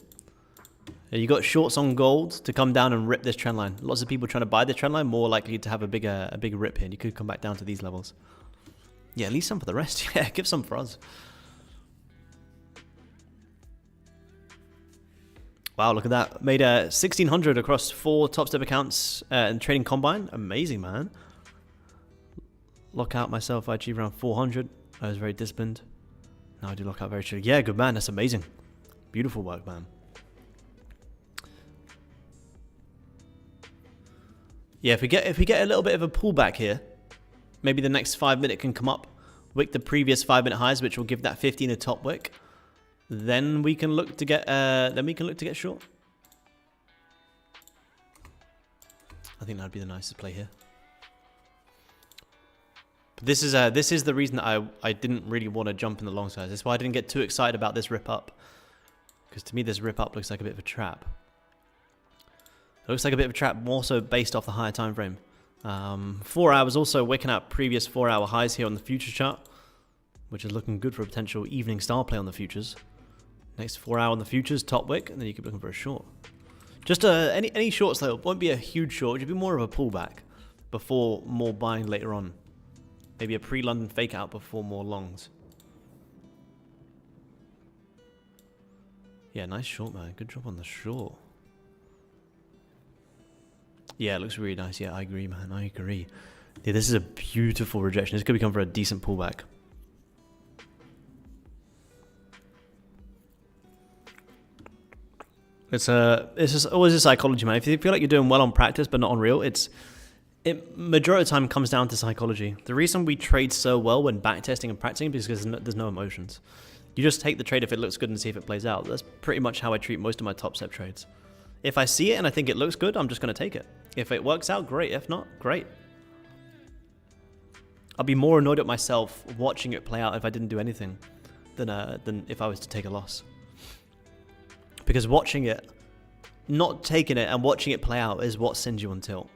You got shorts on gold to come down and rip this trend line. Lots of people trying to buy the trend line, more likely to have a bigger rip here. You could come back down to these levels. Yeah, at least some for the rest. Yeah, give some for us. Wow, look at that. Made 1,600 across 4 Topstep accounts and trading combine. Amazing, man. Lock out myself, I achieved around 400. I was very disciplined. Now I do lock out very true. Yeah, good man. That's amazing. Beautiful work, man. Yeah, if we get a little bit of a pullback here, maybe the next 5-minute can come up, wick the previous 5-minute highs, which will give that 15 a top wick. Then we can look to get short. I think that'd be the nicest play here. But this is the reason that I didn't really want to jump in the long side. That's why I didn't get too excited about this rip up. Because to me this rip up looks like a bit of a trap. It looks like a bit of a trap, more so based off the higher time frame. 4 hours also wicking out previous 4 hour highs here on the futures chart, which is looking good for a potential evening star play on the futures. Next 4 hour on the futures, top wick, and then you keep looking for a short. Just any shorts though, it won't be a huge short, it'll be more of a pullback before more buying later on. Maybe a pre-London fake out before more longs. Yeah, nice short, man. Good job on the short. Yeah, it looks really nice. Yeah, I agree, man. I agree. Yeah, this is a beautiful rejection. This could become for a decent pullback. It's just always a psychology, man. If you feel like you're doing well on practice but not on real, majority of the time comes down to psychology. The reason we trade so well when backtesting and practicing is because there's no emotions. You just take the trade if it looks good and see if it plays out. That's pretty much how I treat most of my Topstep trades. If I see it and I think it looks good, I'm just going to take it. If it works out, great. If not, great. I'll be more annoyed at myself watching it play out if I didn't do anything than if I was to take a loss. Because watching it, not taking it and watching it play out is what sends you on tilt.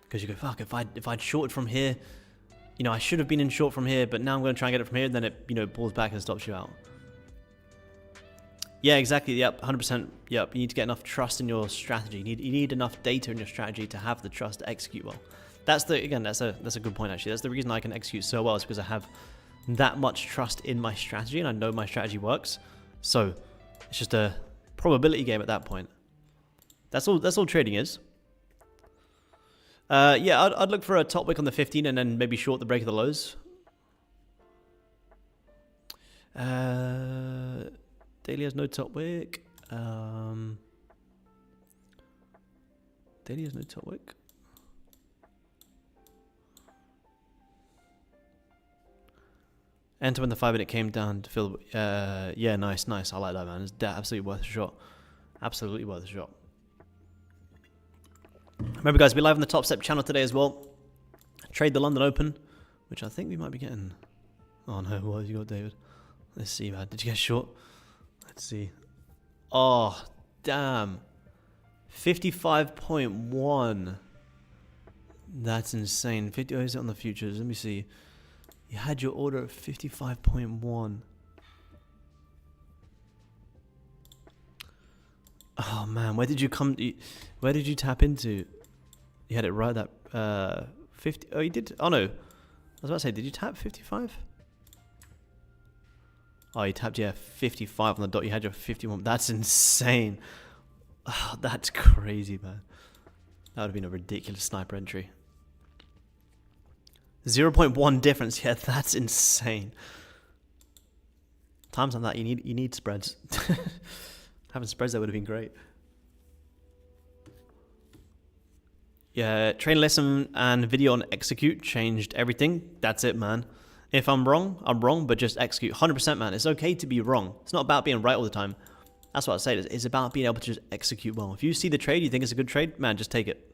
Because you go, fuck, if I'd shorted from here, you know, I should have been in short from here, but now I'm going to try and get it from here, and then it, you know, pulls back and stops you out. Yeah, exactly. Yep, 100%. Yep, you need to get enough trust in your strategy. You need enough data in your strategy to have the trust to execute well. That's a good point, actually. That's the reason I can execute so well, is because I have that much trust in my strategy, and I know my strategy works. So it's just a probability game at that point. That's all trading is. Yeah, I'd look for a top wick on the 15 and then maybe short the break of the lows. Daily has no top wick. Daily has no top wick. Enter when the 5-minute came down to fill. Yeah, nice. I like that, man. It's absolutely worth a shot. Absolutely worth a shot. Remember, guys, we're live on the Topstep channel today as well. Trade the London Open, which I think we might be getting. Oh no, what have you got, David? Let's see, man. Did you get short? Let's see. Oh, damn. 55.1. That's insane. 50. Oh, is it on the futures? Let me see. You had your order at 55.1. Oh man, where did you tap into? You had it right that 50. Oh, you did. Oh no, I was about to say, did you tap 55? Oh, you tapped 55 on the dot. You had your 51. That's insane. Oh, that's crazy, man. That would have been a ridiculous sniper entry. 0.1 difference. Yeah, that's insane. Times on that, you need spreads. Having spreads there would have been great. Yeah, train lesson and video on execute changed everything. That's it, man. If I'm wrong, but just execute. 100%, man. It's okay to be wrong. It's not about being right all the time. That's what I say. It's about being able to just execute well. If you see the trade, you think it's a good trade, man, just take it.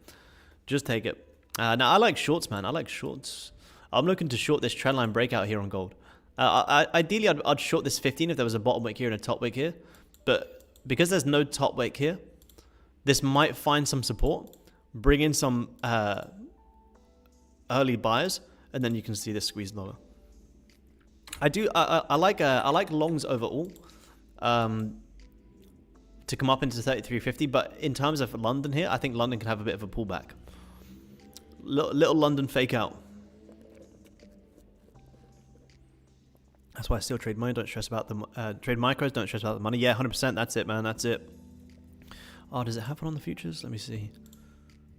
Just take it. Now, I like shorts, man. I like shorts. I'm looking to short this trendline breakout here on gold. Ideally, I'd short this 15 if there was a bottom wick here and a top wick here. But because there's no top wick here, this might find some support, bring in some early buyers, and then you can see this squeeze lower. I like longs overall to come up into 33.50, but in terms of London here, I think London can have a bit of a pullback. Little London fake out. That's why I still trade money. Don't stress about the trade micros. Don't stress about the money. Yeah, 100%. That's it, man. That's it. Oh, does it have one on the futures? Let me see.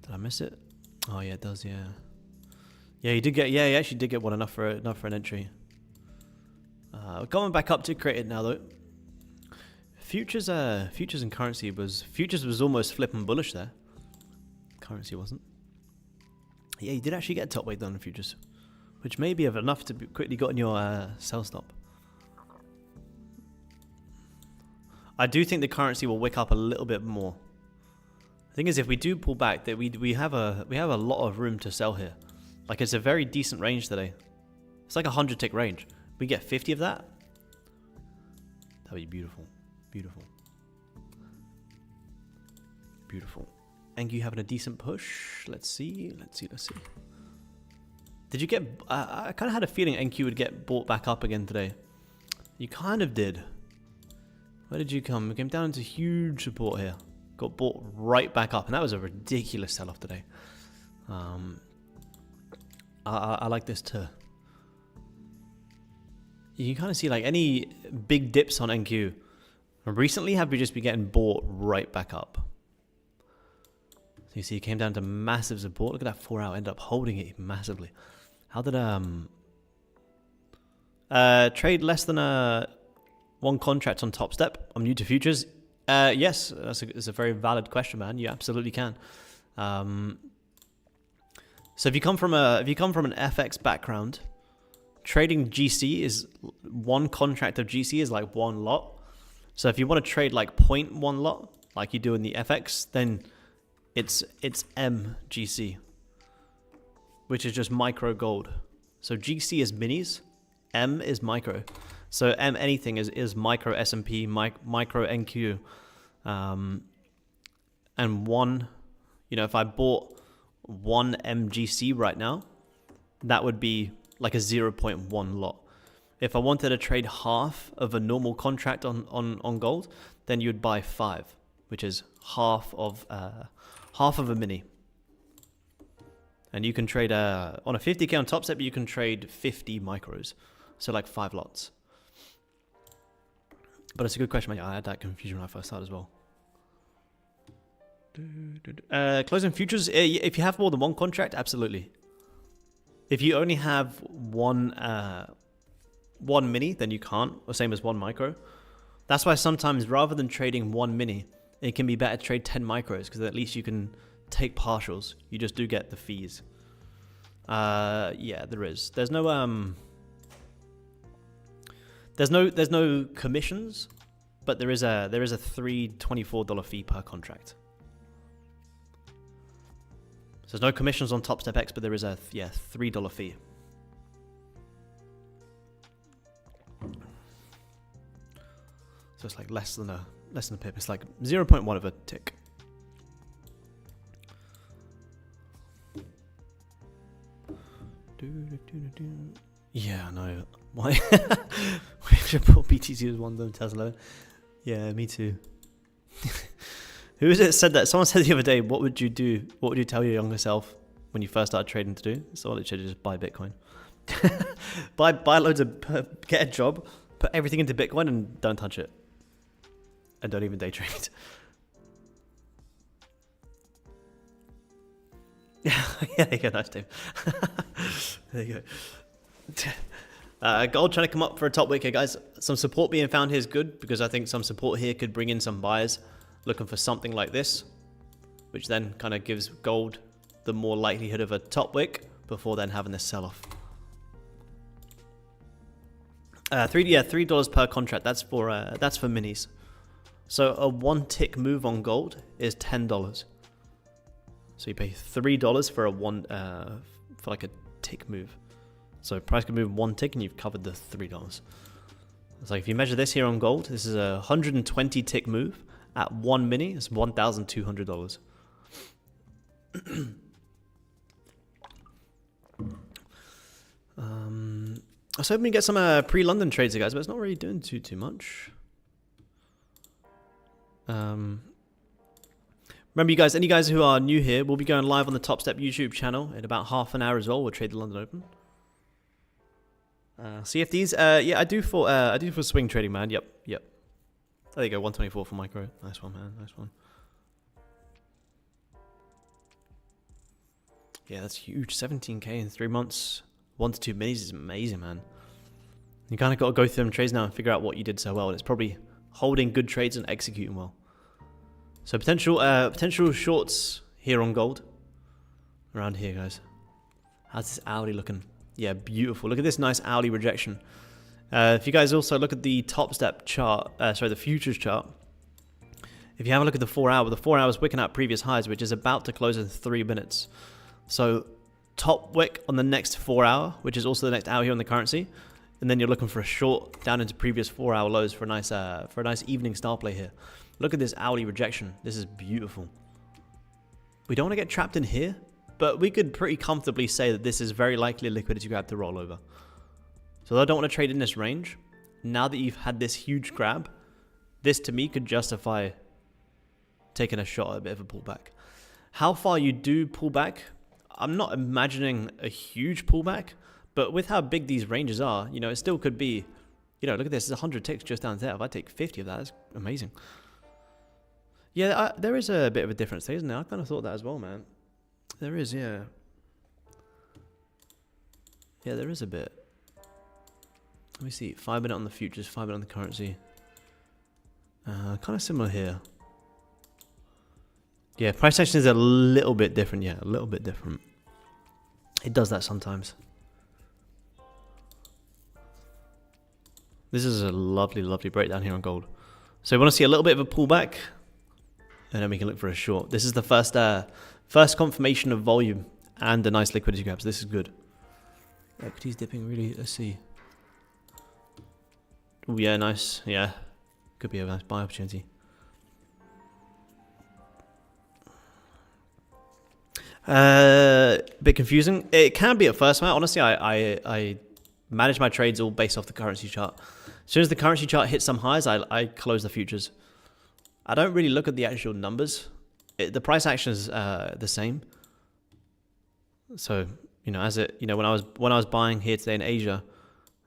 Did I miss it? Oh yeah, it does. Yeah. Yeah, you did get. Yeah, you actually did get one enough for an entry. Going back up to create it now though. Futures and currency was almost flipping bullish there. Currency wasn't. Yeah, you did actually get a top weight done in futures, which may be of enough to be quickly got in your sell stop. I do think the currency will wick up a little bit more. The thing is, if we do pull back, that we have a lot of room to sell here. Like, it's a very decent range today. It's like a 100 tick range. We get 50 of that. That'd be beautiful, beautiful, beautiful. NQ having a decent push. Let's see. Did you get... I kind of had a feeling NQ would get bought back up again today. You kind of did. Where did you come? We came down into huge support here. Got bought right back up. And that was a ridiculous sell-off today. I like this too. You can kind of see like any big dips on NQ. Recently have we just been getting bought right back up. So you see it came down to massive support. Look at that 4 hour, ended up holding it massively. How did trade less than one contract on Topstep? I'm new to futures. Yes, that's a very valid question, man. You absolutely can. So if you come from an FX background, trading GC is one contract of GC is like one lot. So if you want to trade like 0.1 lot, like you do in the FX, then it's MGC, which is just micro gold. So GC is minis, M is micro. So M anything is micro S&P, micro NQ, and one. You know, if I bought one MGC right now, that would be like a 0.1 lot. If I wanted to trade half of a normal contract on gold, then you'd buy 5, which is half of a mini. And you can trade on a 50k on Topstep, you can trade 50 micros, so like 5 lots. But it's a good question, mate. I had that confusion when I first started as well. Closing futures, if you have more than one contract, absolutely. If you only have one mini, then you can't, or same as one micro. That's why sometimes rather than trading one mini, it can be better to trade 10 micros, because at least you can take partials. You just do get the fees. Yeah, there is. There's no commissions, but there is a $324 fee per contract. So there's no commissions on Topstep X, but there is a $3 fee. So it's like less than a pip. It's like 0.1 of a tick. Yeah, I know. Why? We should put BTC as one of them Tesla. Yeah, me too. Who is it said that? Someone said the other day, what would you do? What would you tell your younger self when you first started trading to do? So it should just buy Bitcoin. buy loads of, get a job, put everything into Bitcoin and don't touch it. And don't even day trade. Yeah, there you go, nice, Dave. There you go. Gold trying to come up for a top wick here, guys. Some support being found here is good because I think some support here could bring in some buyers looking for something like this, which then kind of gives gold the more likelihood of a top wick before then having this sell-off. $3 per contract. That's for minis. So a 1 tick move on gold is $10. So you pay $3 for for like a tick move. So price can move 1 tick and you've covered the $3. It's like if you measure this here on gold, this is a 120 tick move at 1 mini. It's $1,200. I was hoping we get some pre-London trades here, guys, but it's not really doing too much. Remember, you guys, any guys who are new here, we'll be going live on the Topstep YouTube channel in about half an hour as well. We'll trade the London Open. CFDs, yeah, I do for swing trading, man. Yep. There you go, 124 for micro. Nice one, man. Nice one. Yeah, that's huge. 17k in 3 months. 1 to 2 minis is amazing, man. You kind of got to go through them trades now and figure out what you did so well. And it's probably holding good trades and executing well. So potential shorts here on gold. Around here, guys. How's this hourly looking? Yeah, beautiful. Look at this nice hourly rejection. If you guys also look at the Topstep chart, the futures chart. If you have a look at the 4 hour, the 4 hours wicking out previous highs, which is about to close in 3 minutes. So top wick on the next 4 hour, which is also the next hour here on the currency. And then you're looking for a short down into previous 4 hour lows for a nice evening star play here. Look at this hourly rejection. This is beautiful. We don't want to get trapped in here, but we could pretty comfortably say that this is very likely a liquidity grab to roll over. So I don't want to trade in this range. Now that you've had this huge grab, this to me could justify taking a shot at a bit of a pullback. How far you do pull back, I'm not imagining a huge pullback, but with how big these ranges are, you know, it still could be, you know, look at this, there's 100 ticks just down there. If I take 50 of that, that's amazing. Yeah, there is a bit of a difference there, isn't there? I kind of thought that as well, man. There is, yeah. Yeah, there is a bit. Let me see, 5 minute on the futures, 5 minute on the currency. Kind of similar here. Yeah, price action is a little bit different, yeah, a little bit different. It does that sometimes. This is a lovely, lovely breakdown here on gold. So we want to see a little bit of a pullback, and then we can look for a short. This is the first confirmation of volume and a nice liquidity grab, so this is good. Equity's dipping really, let's see. Oh yeah, nice, yeah. Could be a nice buy opportunity. Bit confusing. It can be at first, man. Honestly, I manage my trades all based off the currency chart. As soon as the currency chart hits some highs, I close the futures. I don't really look at the actual numbers. The price action is the same. So you know, when I was buying here today in Asia,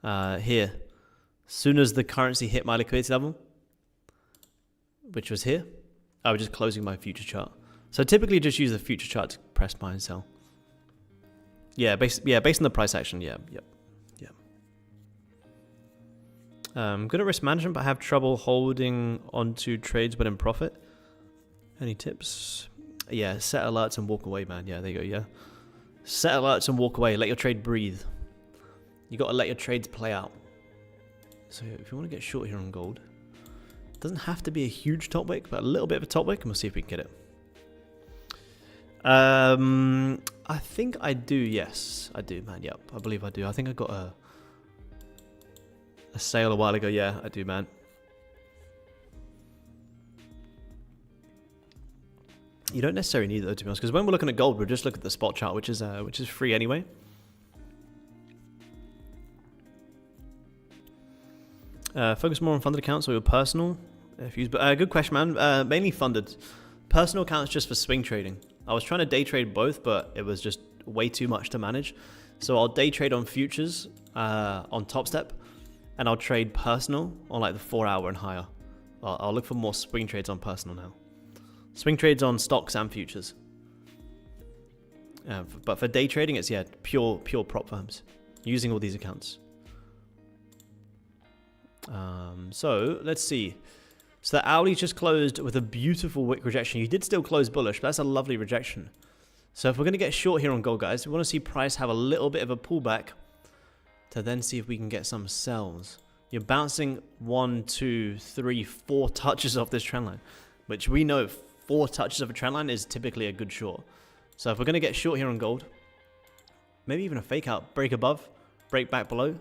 here, as soon as the currency hit my liquidity level, which was here, I was just closing my future chart. So typically just use the future chart to press buy and sell. Yeah, based on the price action. Yeah. Good at risk management, but have trouble holding onto trades but in profit. Any tips? Yeah, set alerts and walk away, man. Yeah, there you go. Yeah, set alerts and walk away. Let your trade breathe. You got to let your trades play out. So if you want to get short here on gold, it doesn't have to be a huge top wick, but a little bit of a top wick, and we'll see if we can get it. I think I do. Yes, I do, man. Yep, I believe I do. I think I got a sale a while ago. Yeah, I do, man. You don't necessarily need it though, to be honest, because when we're looking at gold, we'll just look at the spot chart, which is free anyway. Focus more on funded accounts or your personal. Good question, man. Mainly funded. Personal accounts just for swing trading. I was trying to day trade both, but it was just way too much to manage. So I'll day trade on futures on Topstep, and I'll trade personal on like the 4 hour and higher. I'll look for more swing trades on personal now. Swing trades on stocks and futures. But for day trading, it's pure prop firms using all these accounts. So let's see. So the hourly just closed with a beautiful wick rejection. You did still close bullish, but that's a lovely rejection. So if we're going to get short here on gold, guys, we want to see price have a little bit of a pullback to then see if we can get some sells. You're bouncing 1, 2, 3, 4 touches off this trend line, which we know 4 touches of a trend line is typically a good short. So if we're going to get short here on gold, maybe even a fake out, break above, break back below,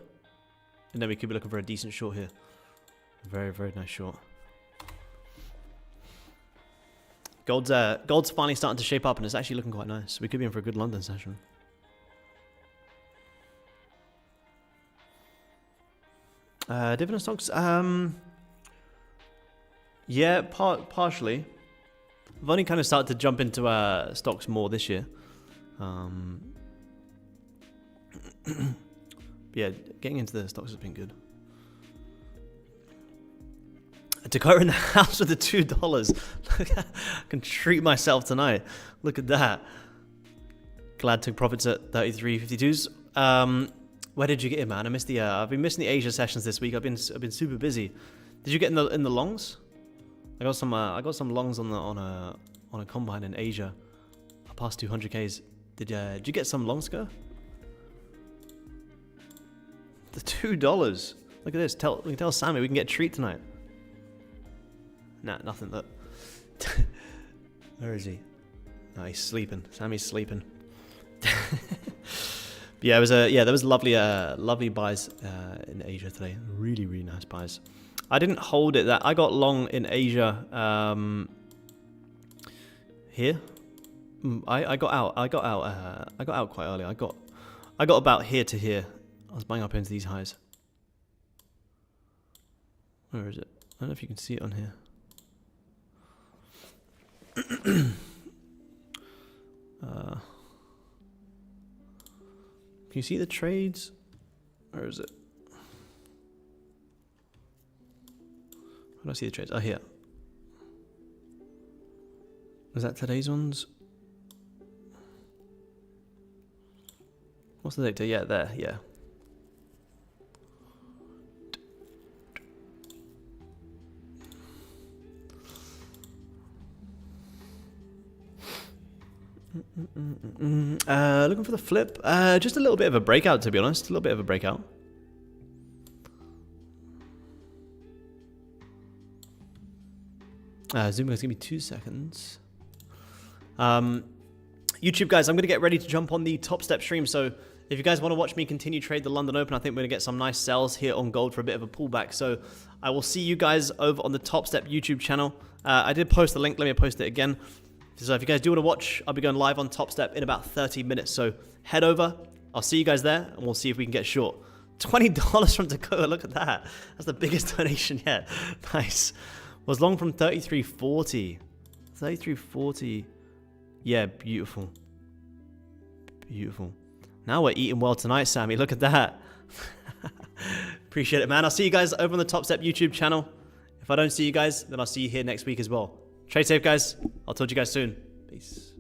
and then we could be looking for a decent short here. Very, very nice short. Gold's finally starting to shape up, and it's actually looking quite nice. We could be in for a good London session. Dividend stocks? Yeah, partially. I've only kind of started to jump into stocks more this year. Yeah, getting into the stocks has been good. Dakota in the house with the $2. I can treat myself tonight. Look at that. Glad took profits at 33.52s. Where did you get in, man? I missed the. I've been missing the Asia sessions this week. I've been super busy. Did you get in the longs? I got some longs on a combine in Asia. I passed 200Ks. Did you get some longs, go? The $2. Look at this. We can tell Sammy we can get a treat tonight. Nah, nothing. Look. Where is he? No, he's sleeping. Sammy's sleeping. Yeah, there was lovely buys in Asia today. Really, really nice buys. I didn't hold it. That I got long in Asia. Here, I got out. I got out quite early. I got about here to here. I was buying up into these highs. Where is it? I don't know if you can see it on here. Can you see the trades? Where is it? How do I see the trades? Oh, here. Is that today's ones? What's the date? Yeah, there. Yeah. Looking for the flip. Just a little bit of a breakout, to be honest. A little bit of a breakout. Zoom guys, give me 2 seconds. YouTube guys, I'm going to get ready to jump on the Topstep stream. So if you guys want to watch me continue trade the London Open, I think we're going to get some nice sells here on gold for a bit of a pullback. So I will see you guys over on the Topstep YouTube channel. I did post the link. Let me post it again. So if you guys do want to watch, I'll be going live on Topstep in about 30 minutes. So head over. I'll see you guys there, and we'll see if we can get short. $20 from Dakota. Look at that. That's the biggest donation yet. Nice. Was long from 33.40. 33.40. Yeah, beautiful. Beautiful. Now we're eating well tonight, Sammy. Look at that. Appreciate it, man. I'll see you guys over on the Topstep YouTube channel. If I don't see you guys, then I'll see you here next week as well. Trade safe, guys. I'll talk to you guys soon. Peace.